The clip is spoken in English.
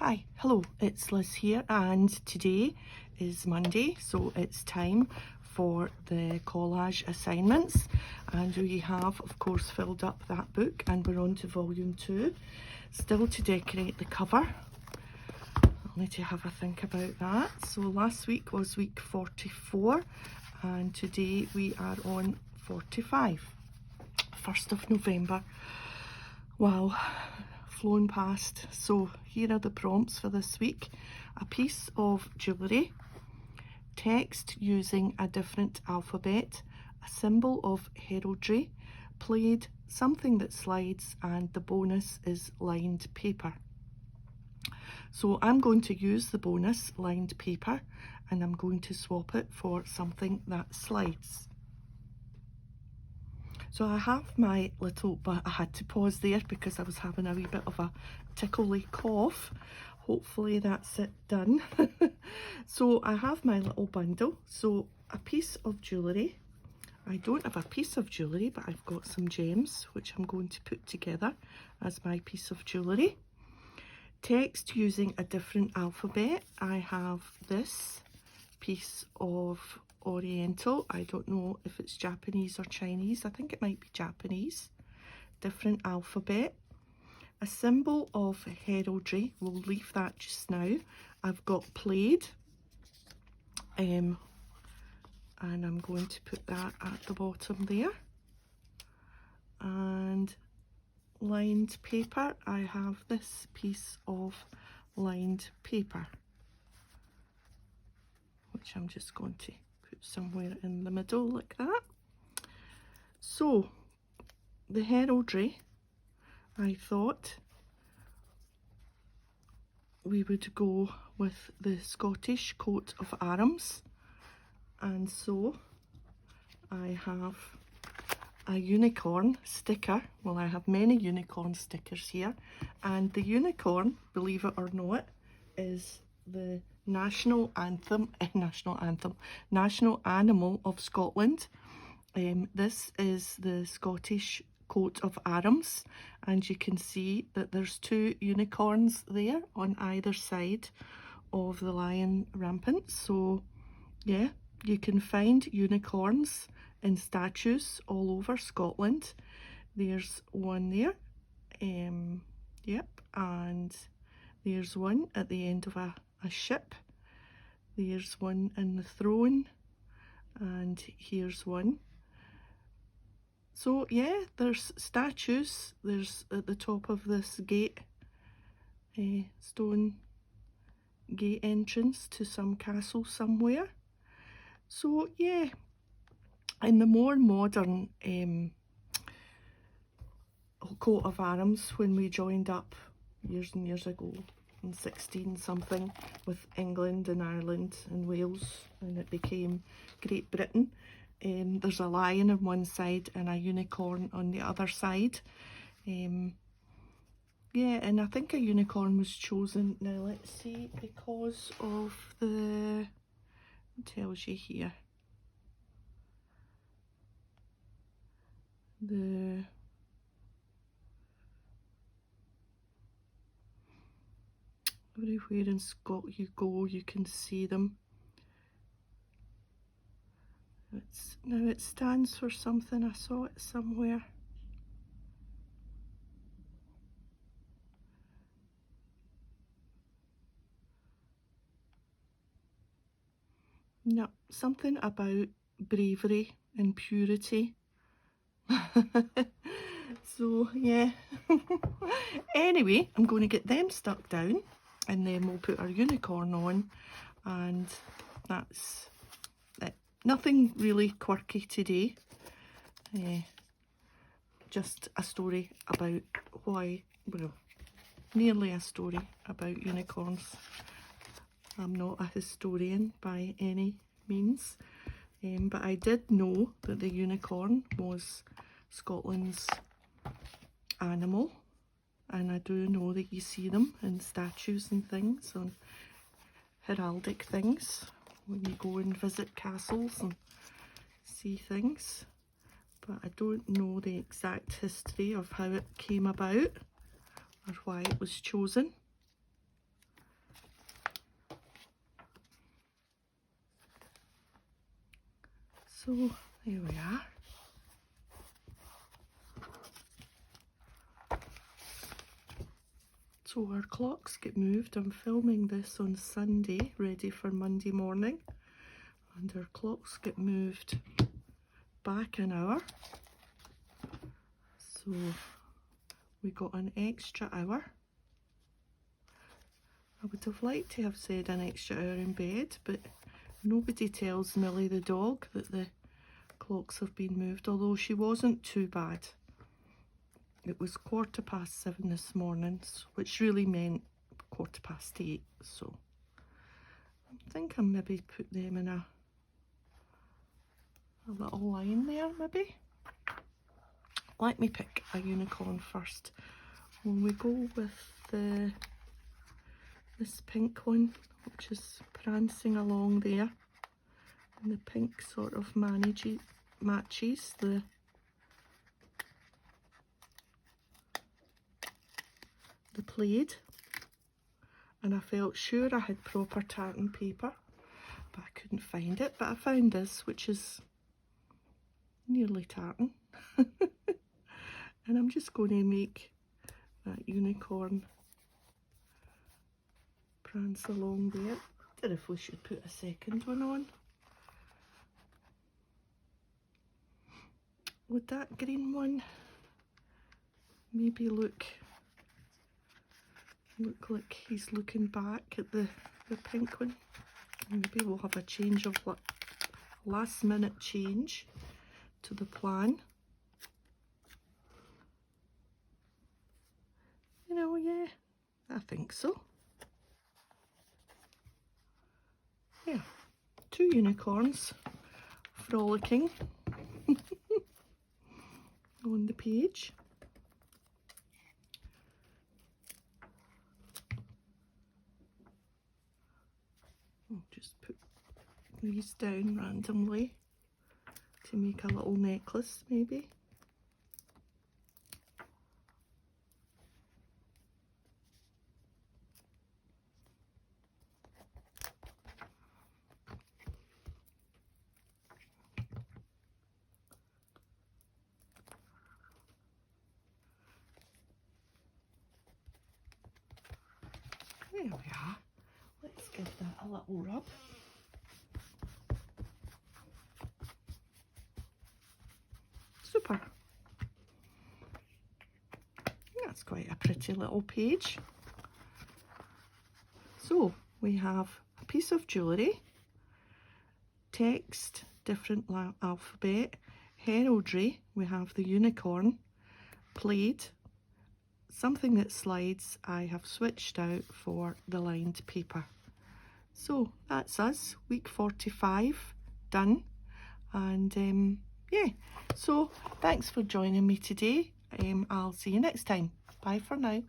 Hi, hello, it's Liz here, and today is Monday, so it's time for the collage assignments, and we have of course filled up that book and we're on to volume 2. Still to decorate the cover. I'll need to have a think about that. So last week was week 44 and today we are on 45. 1st of November. Wow, flown past. So here are the prompts for this week. A piece of jewellery, text using a different alphabet, a symbol of heraldry, played, something that slides, and the bonus is lined paper. So I'm going to use the bonus lined paper and I'm going to swap it for something that slides. So I have my little, but I had to pause there because I was having a wee bit of a tickly cough. Hopefully that's it done. So I have my little bundle. So a piece of jewellery. I don't have a piece of jewellery, but I've got some gems, which I'm going to put together as my piece of jewellery. Text using a different alphabet. I have this piece of Oriental. I don't know if it's Japanese or Chinese. I think it might be Japanese. Different alphabet. A symbol of heraldry. We'll leave that just now. I've got played. And I'm going to put that at the bottom there. And lined paper. I have this piece of lined paper, which I'm just going to put somewhere in the middle like that. So the heraldry, I thought we would go with the Scottish coat of arms, and so I have a unicorn sticker. Well, I have many unicorn stickers here, and the unicorn, believe it or not, is the national animal of Scotland. This is the Scottish coat of arms, and you can see that there's 2 unicorns there on either side of the lion rampant. So yeah, you can find unicorns in statues all over Scotland. There's one there, yep, and there's one at the end of a ship. There's one in the throne, and here's one. So yeah, there's statues. There's at the top of this gate, stone gate entrance to some castle somewhere. So yeah, in the more modern coat of arms, when we joined up years and years ago in 16 something with England and Ireland and Wales, and it became Great Britain, there's a lion on one side and a unicorn on the other side. Yeah, and I think a unicorn was chosen, now let's see, because of the, it tells you here, the everywhere in Scotland you go, you can see them. Now it stands for something. I saw it somewhere. No, something about bravery and purity. So yeah. Anyway, I'm going to get them stuck down and then we'll put our unicorn on, and that's it. Nothing really quirky today. Just a story about why, well, nearly a story about unicorns. I'm not a historian by any means, but I did know that the unicorn was Scotland's animal, and I do know that you see them in statues and things, on heraldic things, when you go and visit castles and see things. But I don't know the exact history of how it came about or why it was chosen. So there we are. So our clocks get moved. I'm filming this on Sunday, ready for Monday morning. And our clocks get moved back an hour. So we got an extra hour. I would have liked to have said an extra hour in bed, but nobody tells Millie the dog that the clocks have been moved, although she wasn't too bad. It was 7:15 this morning, which really meant 8:15, so I think I maybe put them in a little line there, maybe. Let me pick a unicorn first. When we go with this pink one, which is prancing along there, and the pink sort of matches the plaid, and I felt sure I had proper tartan paper, but I couldn't find it. But I found this, which is nearly tartan. And I'm just going to make that unicorn prance along there. I wonder if we should put a second one on. Would that green one maybe look like he's looking back at the pink one? Maybe we'll have a change of last minute change to the plan. You know, yeah, I think so. Yeah, 2 unicorns frolicking on the page. I'll just put these down randomly to make a little necklace, maybe. There we are. Let's give that a little rub. Super. That's quite a pretty little page. So we have a piece of jewellery, text, different alphabet, heraldry, we have the unicorn, plaid, something that slides. I have switched out for the lined paper. So that's us, week 45 done. And yeah, so thanks for joining me today. I'll see you next time. Bye for now.